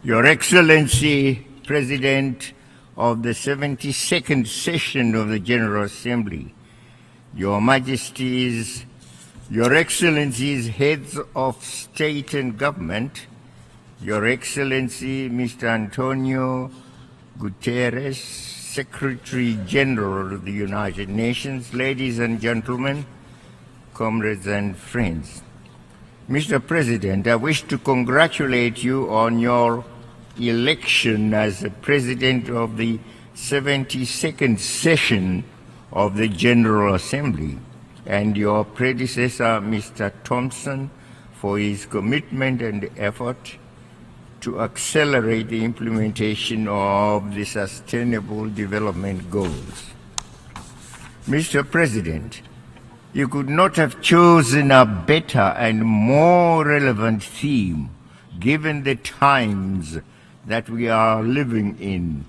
Your Excellency, President of the 72nd session of the General Assembly, Your Majesties, Your Excellencies, Heads of State and Government, Your Excellency Mr. Antonio Guterres, Secretary General of the United Nations, ladies and gentlemen, comrades and friends. Mr. President, I wish to congratulate you on your election as the President of the 72nd session of the General Assembly, and your predecessor, Mr. Thompson, for his commitment and effort to accelerate the implementation of the Sustainable Development Goals. Mr. President, you could not have chosen a better and more relevant theme given the times that we are living in.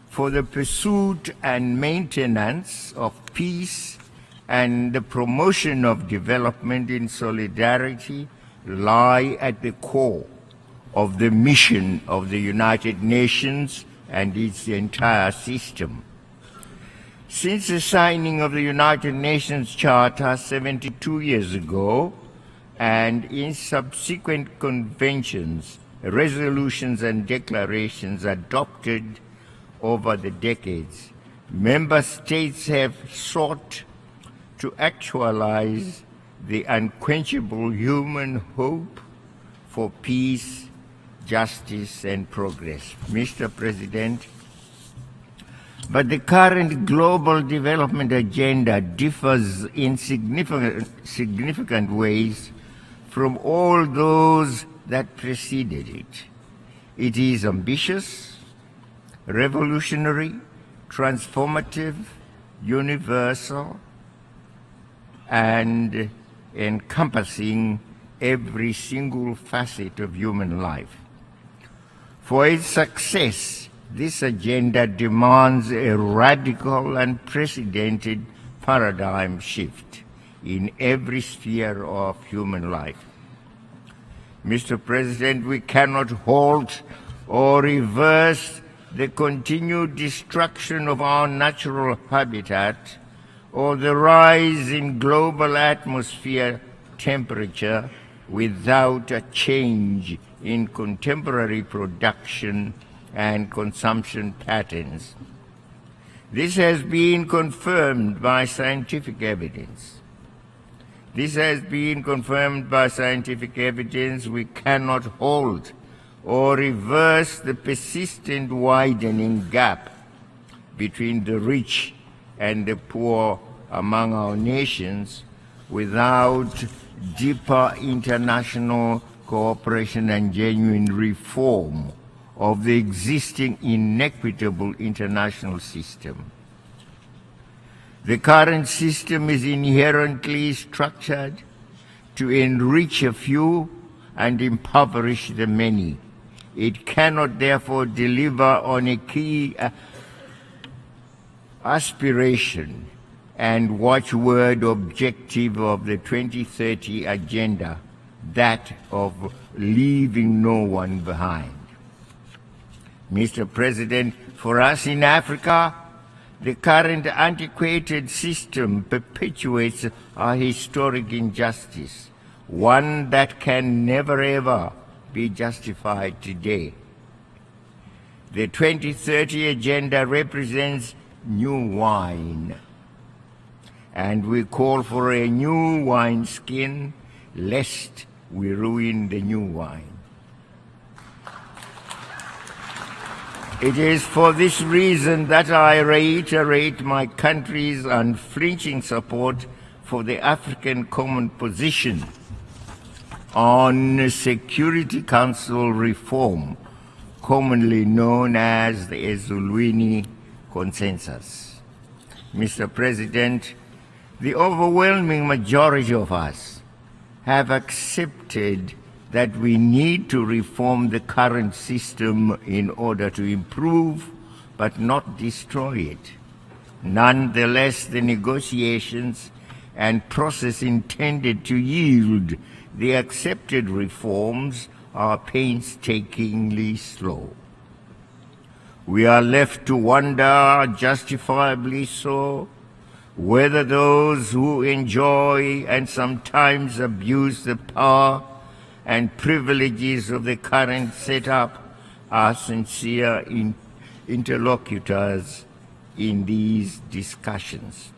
For the pursuit and maintenance of peace and the promotion of development in solidarity lie at the core of the mission of the United Nations and its entire system. Since the signing of the United Nations Charter 72 years ago, and in subsequent conventions, resolutions and declarations adopted over the decades, member states have sought to actualize the unquenchable human hope for peace, justice, and progress. Mr. President, but the current global development agenda differs in significant ways from all those that preceded it. It is ambitious, revolutionary, transformative, universal, and encompassing every single facet of human life. For its success, this agenda demands a radical and unprecedented paradigm shift in every sphere of human life. Mr. President, we cannot halt or reverse the continued destruction of our natural habitat or the rise in global atmosphere temperature without a change in contemporary production and consumption patterns. This has been confirmed by scientific evidence. We cannot halt or reverse the persistent widening gap between the rich and the poor among our nations without deeper international cooperation and genuine reform of the existing inequitable international system. The current system is inherently structured to enrich a few and impoverish the many. It cannot therefore deliver on a key aspiration and watchword objective of the 2030 agenda, that of leaving no one behind. Mr. President, for us in Africa, the current antiquated system perpetuates a historic injustice, one that can never ever be justified today. The 2030 agenda represents new wine, and we call for a new wineskin, lest we ruin the new wine. It is for this reason that I reiterate my country's unflinching support for the African Common Position on Security Council reform, commonly known as the Ezulwini Consensus. Mr. President, the overwhelming majority of us have accepted that we need to reform the current system in order to improve but not destroy it. Nonetheless, the negotiations and process intended to yield the accepted reforms are painstakingly slow. We are left to wonder, justifiably so, whether those who enjoy and sometimes abuse the power and privileges of the current setup are sincere interlocutors in these discussions.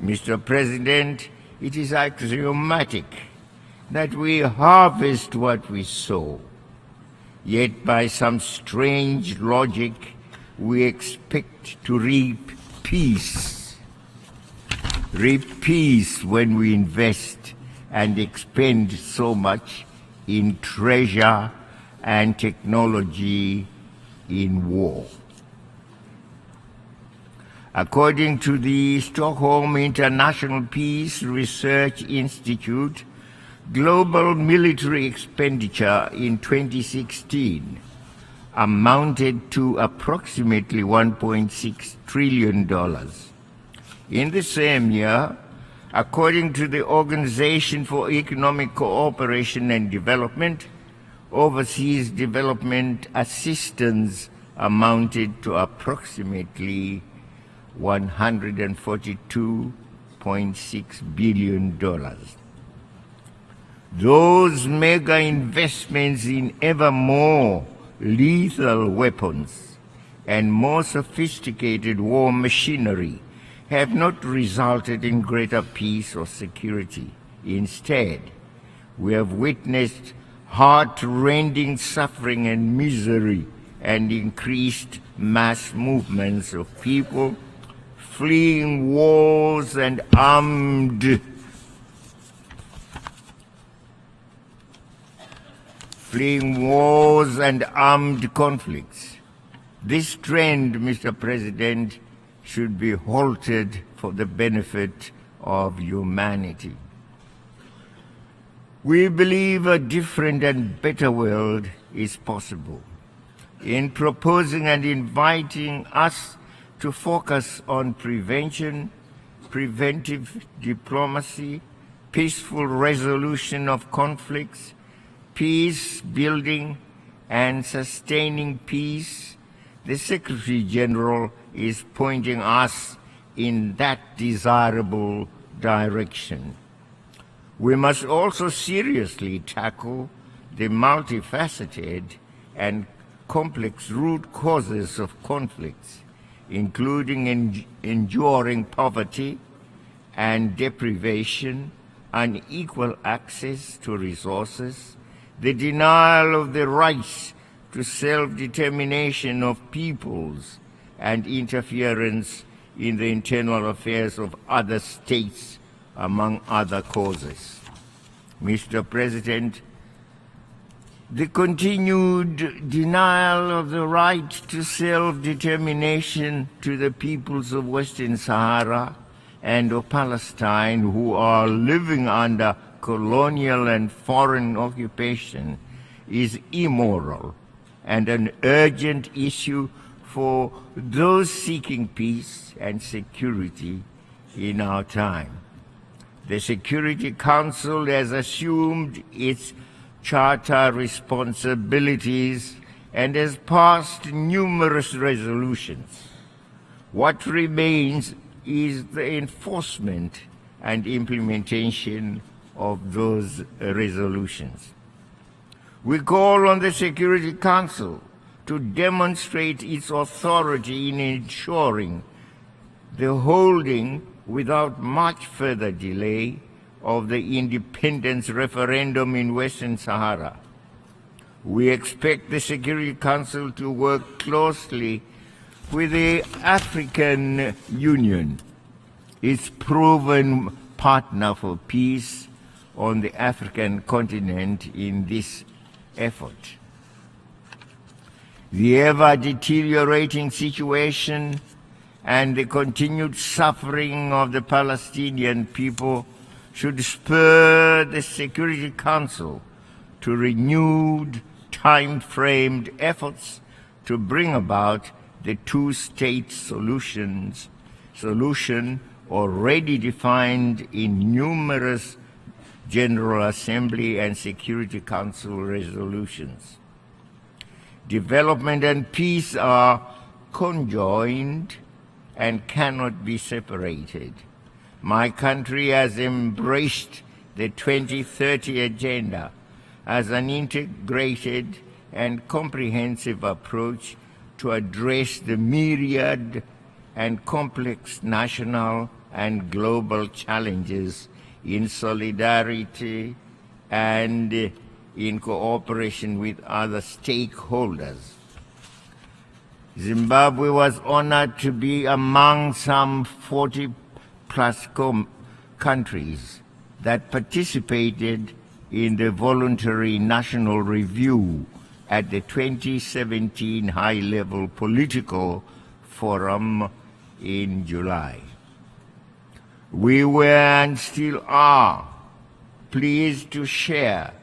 Mr. President, it is axiomatic that we harvest what we sow, yet by some strange logic we expect to reap peace. Reap peace when we invest and expend so much in treasure and technology in war. According to the Stockholm International Peace Research Institute, global military expenditure in 2016 amounted to approximately $1.6 trillion. In the same year, according to the Organization for Economic Cooperation and Development, overseas development assistance amounted to approximately $142.6 billion. Those mega investments in ever more lethal weapons and more sophisticated war machinery have not resulted in greater peace or security. Instead, we have witnessed heart-rending suffering and misery and increased mass movements of people fleeing wars and armed conflicts. This trend, Mr. President, should be halted for the benefit of humanity. We believe a different and better world is possible. In proposing and inviting us to focus on preventive diplomacy, peaceful resolution of conflicts, peace building and sustaining peace, the Secretary General is pointing us in that desirable direction. We must also seriously tackle the multifaceted and complex root causes of conflicts, including enduring poverty and deprivation, unequal access to resources, the denial of the rights to self-determination of peoples, and interference in the internal affairs of other states, among other causes. Mr. President, the continued denial of the right to self-determination to the peoples of Western Sahara and of Palestine, who are living under colonial and foreign occupation, is immoral and an urgent issue for those seeking peace and security in our time. The Security Council has assumed its charter responsibilities and has passed numerous resolutions. What remains is the enforcement and implementation of those resolutions. We call on the Security Council to demonstrate its authority in ensuring the holding without much further delay of the independence referendum in Western Sahara. We expect the Security Council to work closely with the African Union, its proven partner for peace on the African continent, in this effort. The ever-deteriorating situation and the continued suffering of the Palestinian people should spur the Security Council to renewed, time-framed efforts to bring about the two-state solution already defined in numerous General Assembly and Security Council resolutions. Development and peace are conjoined and cannot be separated. My country has embraced the 2030 Agenda as an integrated and comprehensive approach to address the myriad and complex national and global challenges in solidarity and in cooperation with other stakeholders. Zimbabwe was honored to be among some 40-plus countries that participated in the voluntary national review at the 2017 High-Level Political Forum in July. We were and still are pleased to share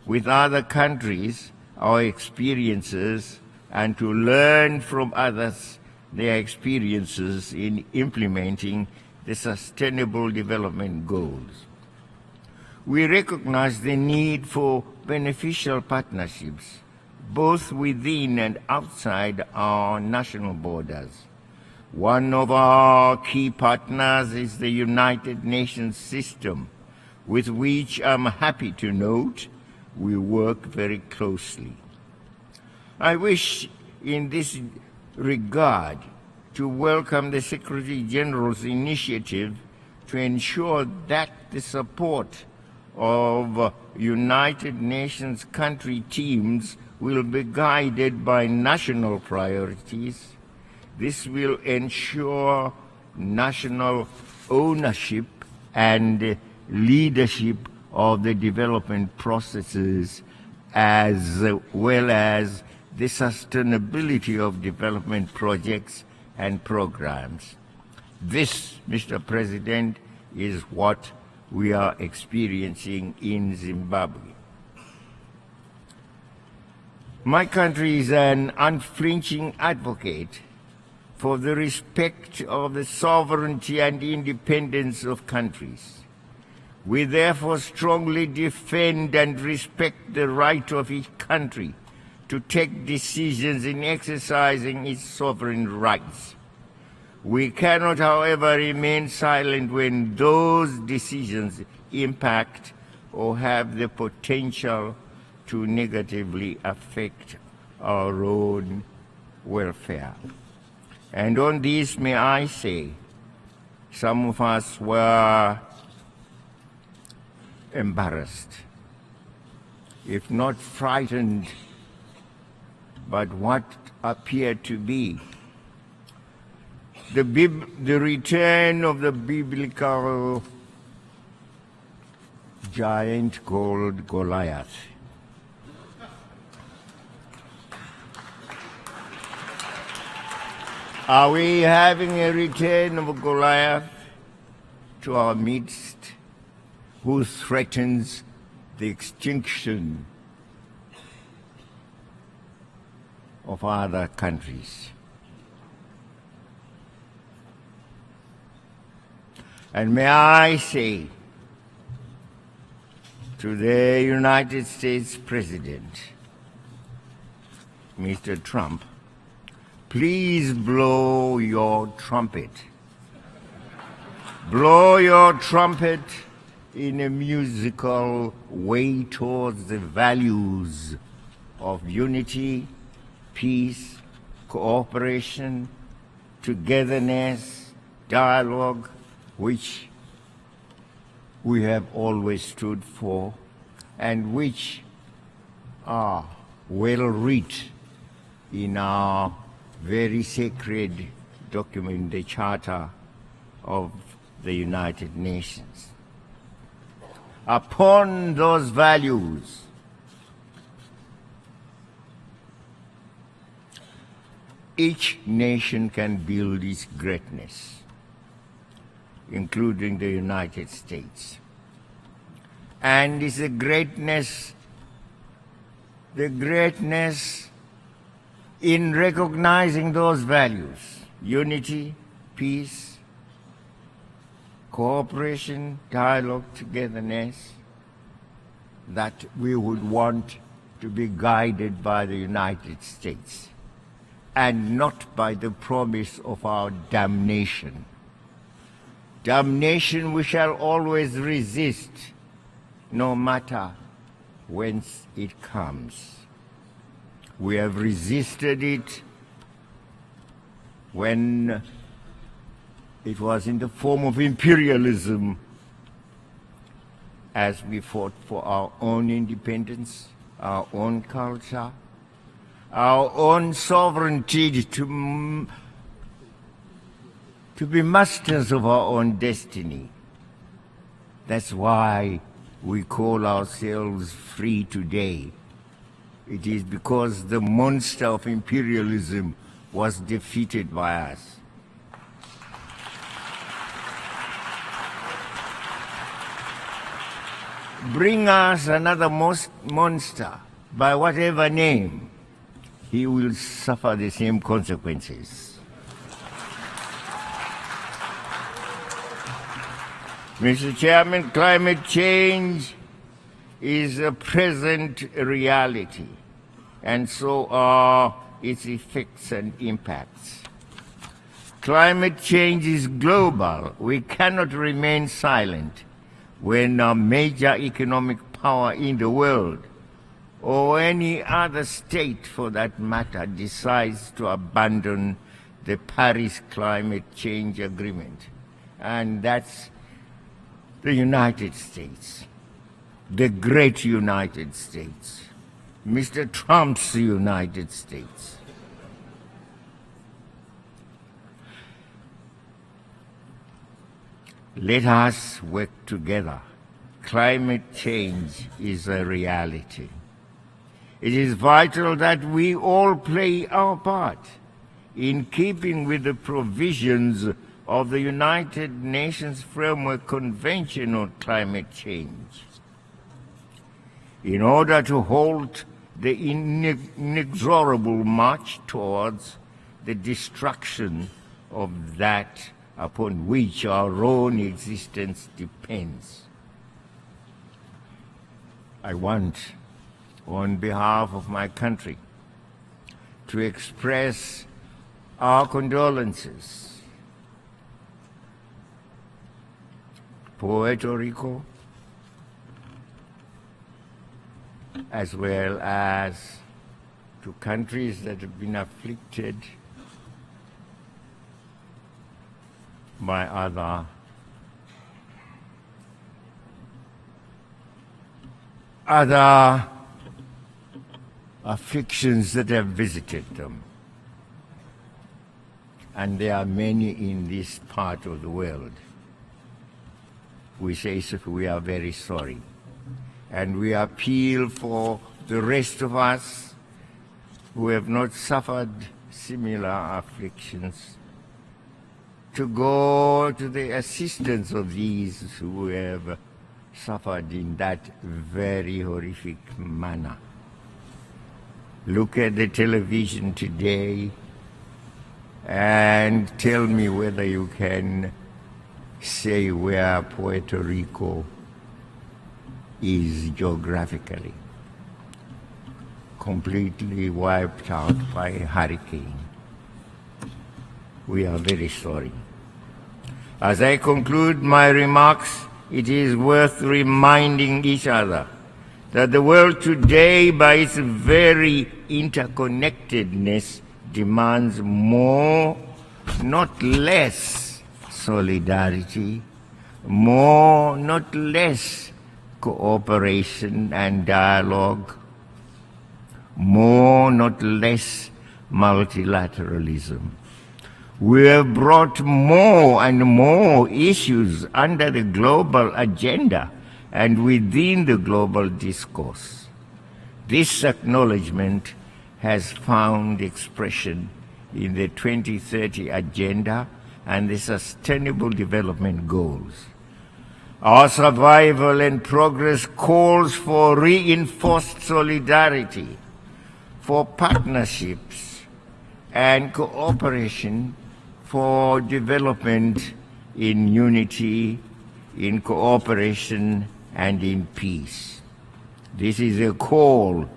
with other countries our experiences and to learn from others their experiences in implementing the Sustainable Development Goals. We recognize the need for beneficial partnerships, both within and outside our national borders. One of our key partners is the United Nations system, with which I'm happy to note we work very closely. I wish in this regard to welcome the Secretary General's initiative to ensure that the support of United Nations country teams will be guided by national priorities. This will ensure national ownership and leadership of the development processes, as well as the sustainability of development projects and programs. This, Mr. President, is what we are experiencing in Zimbabwe. My country is an unflinching advocate for the respect of the sovereignty and independence of countries. We therefore strongly defend and respect the right of each country to take decisions in exercising its sovereign rights. We cannot, however, remain silent when those decisions impact or have the potential to negatively affect our own welfare. And on this, may I say, some of us were embarrassed, if not frightened, but what appeared to be the return of the biblical giant called Goliath. Are we having a return of Goliath to our midst, who threatens the extinction of other countries? And may I say to the United States President, Mr. Trump, please blow your trumpet. Blow your trumpet in a musical way towards the values of unity, peace, cooperation, togetherness, dialogue, which we have always stood for and which are well written in our very sacred document, the Charter of the United Nations. Upon those values, each nation can build its greatness, including the United States. And it's the greatness in recognizing those values: unity, peace, cooperation, dialogue, togetherness, that we would want to be guided by the United States and not by the promise of our damnation. Damnation we shall always resist, no matter whence it comes. We have resisted it when it was in the form of imperialism, as we fought for our own independence, our own culture, our own sovereignty to be masters of our own destiny. That's why we call ourselves free today. It is because the monster of imperialism was defeated by us. Bring us another monster, by whatever name, he will suffer the same consequences. Mr. Chairman, climate change is a present reality, and so are its effects and impacts. Climate change is global. We cannot remain silent when a major economic power in the world, or any other state for that matter, decides to abandon the Paris Climate Change Agreement. And that's the United States, the great United States, Mr. Trump's United States. Let us work together. Climate change is a reality. It is vital that we all play our part in keeping with the provisions of the United Nations Framework Convention on Climate Change in order to halt the inexorable march towards the destruction of that upon which our own existence depends. I want, on behalf of my country, to express our condolences. Puerto Rico, as well as to countries that have been afflicted by other afflictions that have visited them. And there are many in this part of the world. We say so, we are very sorry. And we appeal for the rest of us who have not suffered similar afflictions to go to the assistance of these who have suffered in that very horrific manner. Look at the television today and tell me whether you can say where Puerto Rico is geographically. Completely wiped out by a hurricane. We are very sorry. As I conclude my remarks, it is worth reminding each other that the world today, by its very interconnectedness, demands more, not less, solidarity, more, not less, cooperation and dialogue, more, not less, multilateralism. We have brought more and more issues under the global agenda and within the global discourse. This acknowledgement has found expression in the 2030 Agenda and the Sustainable Development Goals. Our survival and progress calls for reinforced solidarity, for partnerships and cooperation, for development in unity, in cooperation, and in peace. This is a call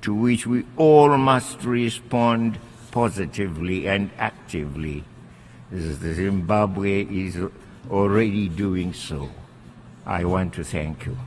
to which we all must respond positively and actively. Zimbabwe is already doing so. I want to thank you.